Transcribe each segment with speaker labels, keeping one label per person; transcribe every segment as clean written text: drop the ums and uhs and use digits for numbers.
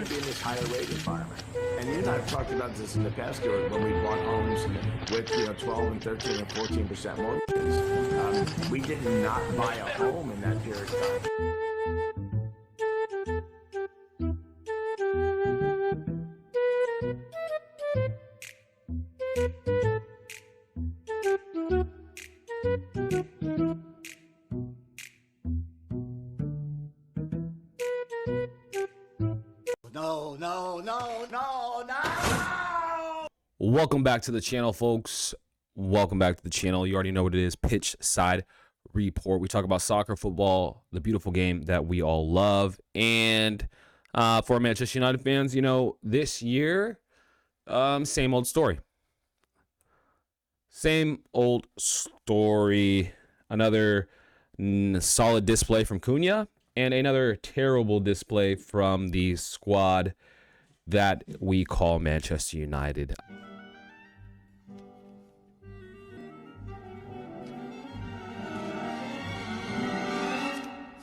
Speaker 1: to be in this higher rate environment. And you and I have talked about this in the past, Stuart, when we bought homes with 12 and 13 and 14% mortgages. We did not buy a home in that period of time. No.
Speaker 2: Welcome back to the channel, folks. Welcome back to the channel. You already know what it is. Pitch Side Report. We talk about soccer, football, the beautiful game that we all love. And for Manchester United fans, you know, this year, same old story. Same old story. Another solid display from Cunha and another terrible display from the squad that we call Manchester United.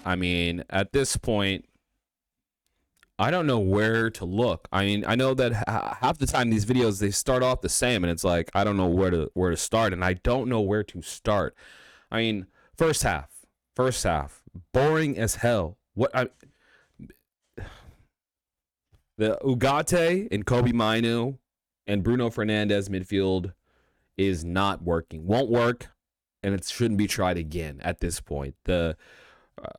Speaker 2: I mean, at this point, I don't know where to look. I mean, I know that half the time these videos, they start off the same, and it's like, I don't know where to start, and I don't know where to start. I mean, first half, boring as hell. The Ugarte and Kobe Mainu and Bruno Fernandes midfield is not working. Won't work, and it shouldn't be tried again at this point. The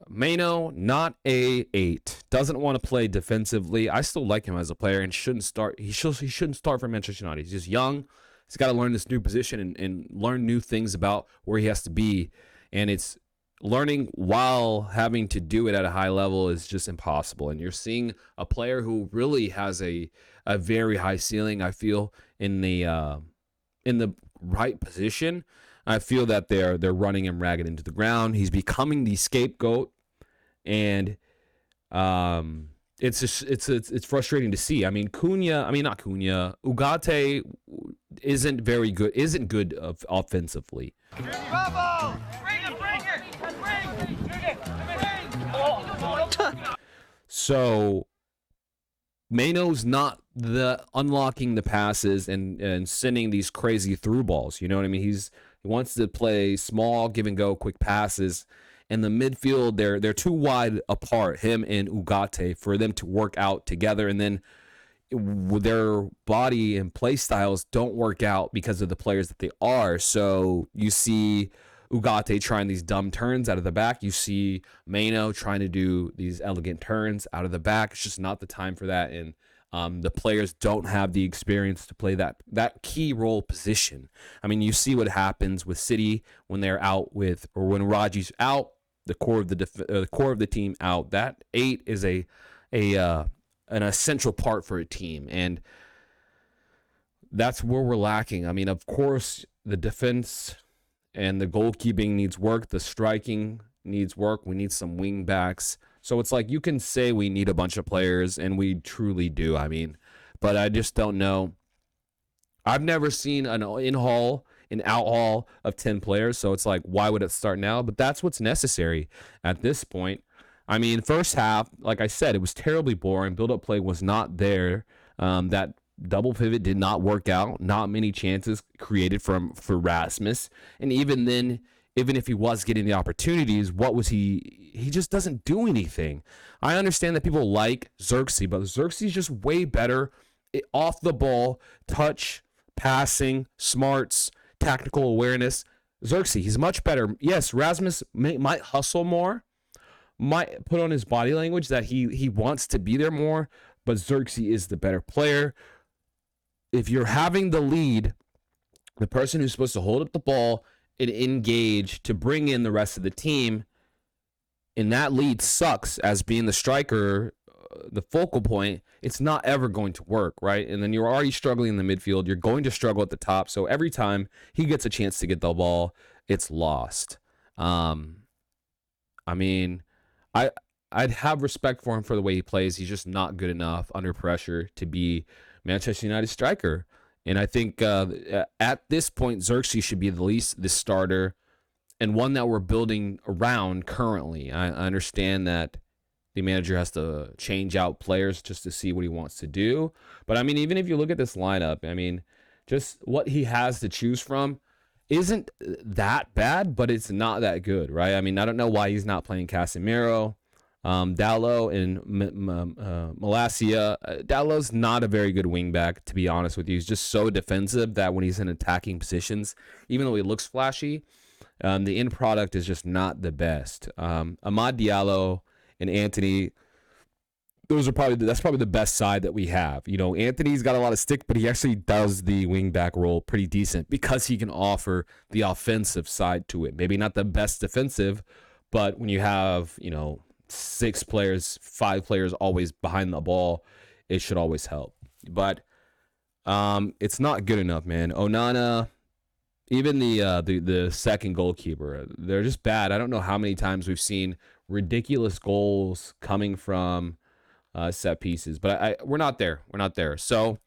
Speaker 2: Maino, not a 8, doesn't want to play defensively. I still like him as a player and shouldn't start. He shouldn't start for Manchester United. He's just young. He's got to learn this new position and learn new things about where he has to be. And it's learning while having to do it at a high level is just impossible. And you're seeing a player who really has a very high ceiling, I feel, in the right position. I feel that they're running him ragged into the ground. He's becoming the scapegoat, and it's frustrating to see. I mean, Ugarte isn't very good. Isn't good offensively. So Maino's not unlocking the passes and sending these crazy through balls. You know what I mean? He wants to play small, give and go, quick passes. In the midfield, they're too wide apart, him and Ugarte, for them to work out together. And then their body and play styles don't work out because of the players that they are. So you see Ugarte trying these dumb turns out of the back. You see Maino trying to do these elegant turns out of the back. It's just not the time for that. And the players don't have the experience to play that key role position. I mean, you see what happens with City when they're out with, or when Raji's out, the core of the team out. That 8 is an essential part for a team, and that's where we're lacking. I mean, of course, the defense and the goalkeeping needs work. The striking needs work. We need some wing backs. So it's like, you can say we need a bunch of players, and we truly do. I mean, but I just don't know. I've never seen an in-haul, an out-haul of 10 players, so it's like, why would it start now? But that's what's necessary at this point. I mean, first half, like I said, it was terribly boring. Build-up play was not there. That double pivot did not work out. Not many chances created for Rasmus. And even then, even if he was getting the opportunities, what was he? He just doesn't do anything. I understand that people like Xerxes, but Xerxes just way better off the ball, touch, passing, smarts, tactical awareness. Xerxes, he's much better. Yes, Rasmus might hustle more, might put on his body language that he wants to be there more, but Xerxes is the better player. If you're having the lead, the person who's supposed to hold up the ball and engage to bring in the rest of the team, and that lead sucks as being the striker, the focal point, it's not ever going to work, right? And then you're already struggling in the midfield. You're going to struggle at the top. So every time he gets a chance to get the ball, it's lost. I mean, I'd have respect for him for the way he plays. He's just not good enough under pressure to be Manchester United striker. And I think at this point, Xerxes should be at least the starter and one that we're building around currently. I understand that the manager has to change out players just to see what he wants to do. But I mean, even if you look at this lineup, I mean, just what he has to choose from isn't that bad, but it's not that good, right? I mean, I don't know why he's not playing Casemiro, Dallo, and Malacia. Dallo's not a very good wingback, to be honest with you. He's just so defensive that when he's in attacking positions, even though he looks flashy, the end product is just not the best. Amad Diallo and Anthony, that's probably the best side that we have. You know, Anthony's got a lot of stick, but he actually does the wingback role pretty decent because he can offer the offensive side to it. Maybe not the best defensive, but when you have, you know, 6 players, 5 players always behind the ball, it should always help. But it's not good enough, man. Onana, even the second goalkeeper, they're just bad. I don't know how many times we've seen ridiculous goals coming from set pieces, but we're not there. We're not there. So,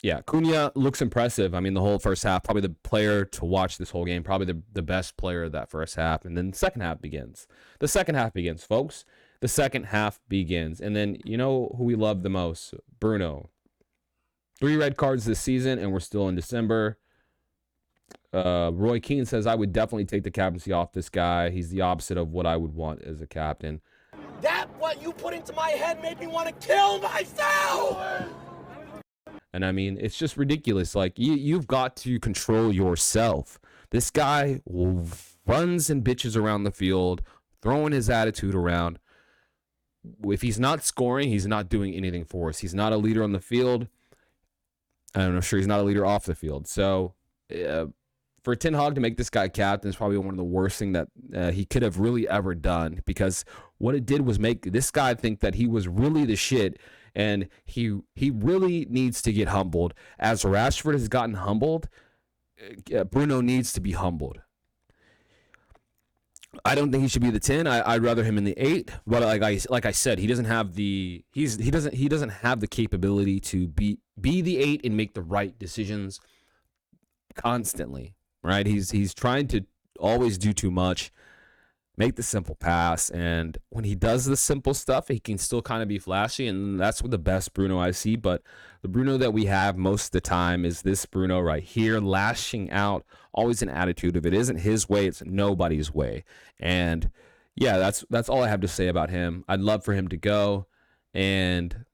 Speaker 2: yeah, Cunha looks impressive. I mean, the whole first half, probably the player to watch this whole game, probably the best player of that first half. And then the second half begins. The second half begins, folks. The second half begins. And then, you know who we love the most? Bruno. 3 red cards this season, and we're still in December. Roy Keane says, I would definitely take the captaincy off this guy. He's the opposite of what I would want as a captain.
Speaker 3: That what you put into my head made me want to kill myself.
Speaker 2: And I mean, it's just ridiculous. Like, you've got to control yourself. This guy runs and bitches around the field, throwing his attitude around. If he's not scoring, he's not doing anything for us. He's not a leader on the field. I'm sure he's not a leader off the field. So, for Ten Hag to make this guy captain is probably one of the worst things that he could have really ever done, because what it did was make this guy think that he was really the shit, and he really needs to get humbled. As Rashford has gotten humbled, Bruno needs to be humbled. I don't think he should be the 10. I'd rather him in the 8. But like I said, he doesn't have the he doesn't have the capability to be the 8 and make the right decisions constantly. Right? He's trying to always do too much, make the simple pass, and when he does the simple stuff, he can still kind of be flashy, and that's what the best Bruno I see. But the Bruno that we have most of the time is this Bruno right here, lashing out, always an attitude. If it isn't his way, it's nobody's way. And yeah, that's all I have to say about him. I'd love for him to go, and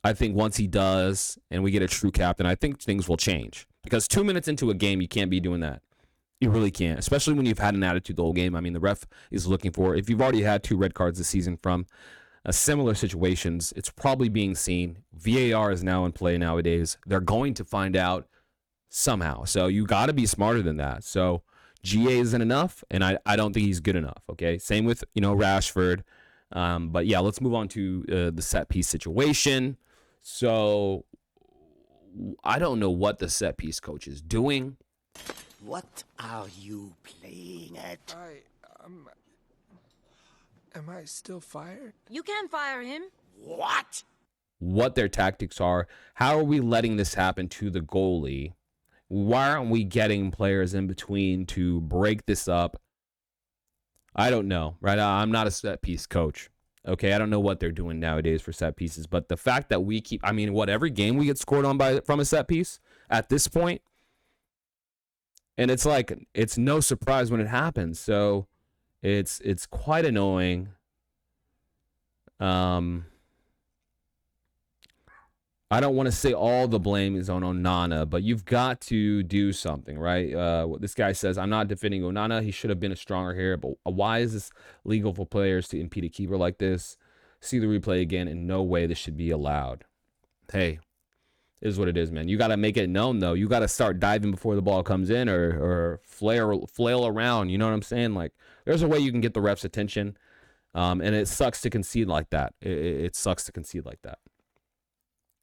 Speaker 2: I think once he does and we get a true captain, I think things will change. Because 2 minutes into a game, you can't be doing that. You really can't, especially when you've had an attitude the whole game. I mean, the ref is looking for, if you've already had 2 red cards this season from similar situations, it's probably being seen. VAR is now in play nowadays. They're going to find out somehow. So you got to be smarter than that. So GA isn't enough, and I don't think he's good enough. Okay, same with Rashford. But yeah, let's move on to the set piece situation. So I don't know what the set piece coach is doing.
Speaker 3: What are you playing at?
Speaker 4: Am I still fired?
Speaker 5: You can fire him.
Speaker 2: What their tactics are. How are we letting this happen to the goalie? Why aren't we getting players in between to break this up? I don't know, right? I'm not a set piece coach. Okay, I don't know what they're doing nowadays for set pieces, but the fact that we keep, every game we get scored on from a set piece at this point, and it's like, it's no surprise when it happens. So it's quite annoying. I don't want to say all the blame is on Onana, but you've got to do something, right? This guy says, I'm not defending Onana. He should have been a stronger here. But why is this legal for players to impede a keeper like this? See the replay again. In no way this should be allowed. Hey, it is what it is, man. You got to make it known, though. You got to start diving before the ball comes in, or flail around. You know what I'm saying? Like, there's a way you can get the ref's attention. And it sucks to concede like that. It sucks to concede like that.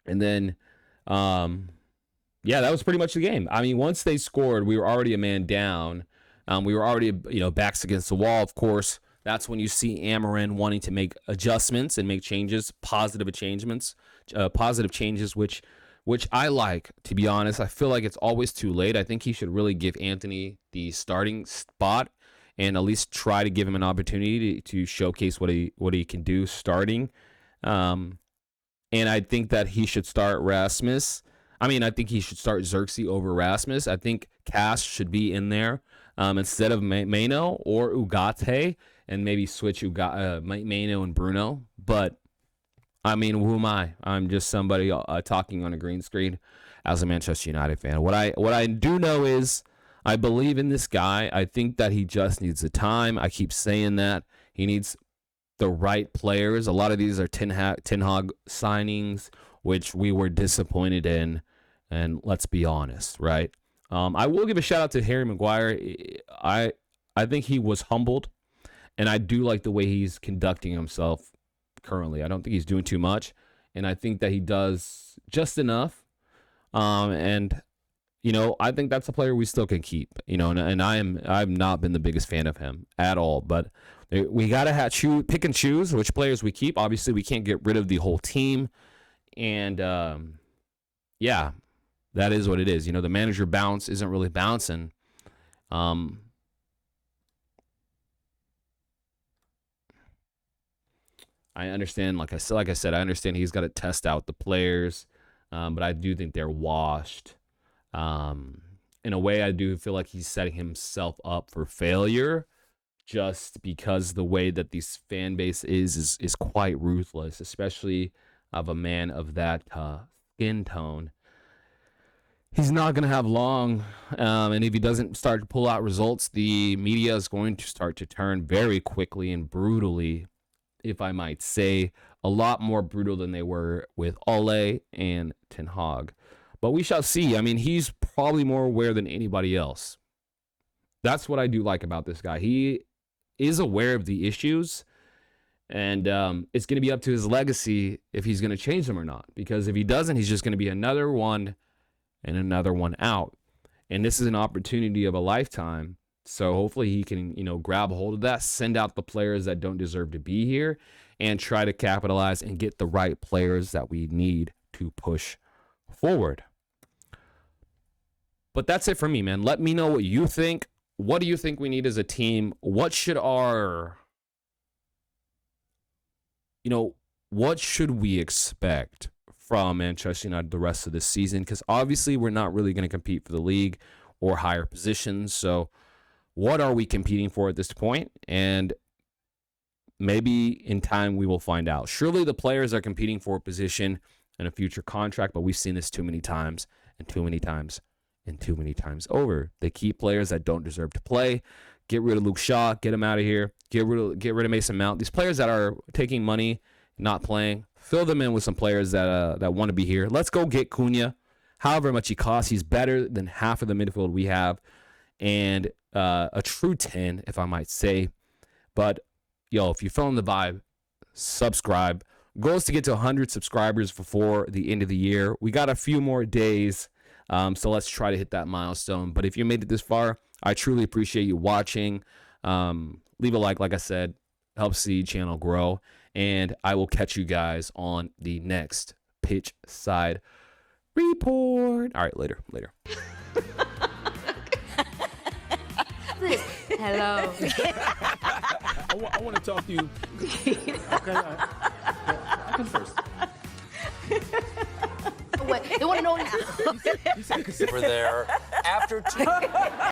Speaker 2: And then, that was pretty much the game. I mean, once they scored, we were already a man down. We were already, backs against the wall, of course. That's when you see Amarin wanting to make adjustments and make changes, positive changes, which I like, to be honest. I feel like it's always too late. I think he should really give Anthony the starting spot and at least try to give him an opportunity to showcase what he can do starting. And I think that he should start Rasmus. I mean, I think he should start Xerxes over Rasmus. I think Cass should be in there instead of Mano or Ugarte, and maybe switch Mano and Bruno. But I mean, who am I? I'm just somebody talking on a green screen as a Manchester United fan. What I do know is I believe in this guy. I think that he just needs the time. I keep saying that. He needs the right players. A lot of these are Ten Hag signings, which we were disappointed in. And let's be honest, right? I will give a shout out to Harry Maguire. I think he was humbled, and I do like the way he's conducting himself currently. I don't think he's doing too much, and I think that he does just enough. And you know, I think that's a player we still can keep. You know, and I've not been the biggest fan of him at all, but we gotta pick and choose which players we keep. Obviously, we can't get rid of the whole team, and yeah. That is what it is. You know, the manager bounce isn't really bouncing. I understand, like I said, I understand he's got to test out the players, but I do think they're washed. In a way, I do feel like he's setting himself up for failure, just because the way that this fan base is quite ruthless, especially of a man of that skin tone. He's not going to have long, and if he doesn't start to pull out results, the media is going to start to turn very quickly and brutally, if I might say, a lot more brutal than they were with Ole and Ten Hag. But we shall see. I mean, he's probably more aware than anybody else. That's what I do like about this guy. He is aware of the issues, and it's going to be up to his legacy if he's going to change them or not. Because if he doesn't, he's just going to be another one and another one out. And this is an opportunity of a lifetime. So hopefully he can, you know, grab a hold of that, send out the players that don't deserve to be here, and try to capitalize and get the right players that we need to push forward. But that's it for me, man. Let me know what you think. What do you think we need as a team? What should we expect from Manchester United the rest of this season? Because obviously we're not really going to compete for the league or higher positions. So what are we competing for at this point? And maybe in time we will find out. Surely the players are competing for a position and a future contract, but we've seen this too many times and too many times and too many times over. They keep players that don't deserve to play. Get rid of Luke Shaw, get him out of here. Get rid of Mason Mount. These players that are taking money, not playing, fill them in with some players that want to be here. Let's go get Cunha. However much he costs, he's better than half of the midfield we have, and a true 10, if I might say. But yo, if you're feeling the vibe, subscribe. Goal is to get to 100 subscribers before the end of the year. We got a few more days, so let's try to hit that milestone. But if you made it this far, I truly appreciate you watching. Leave a like I said, helps the channel grow. And I will catch you guys on the next Pitch Side Report. All right, later.
Speaker 5: Hello.
Speaker 6: I want to talk to you. Okay, I can first.
Speaker 5: What? They want to know.
Speaker 6: You said
Speaker 3: Over there after two.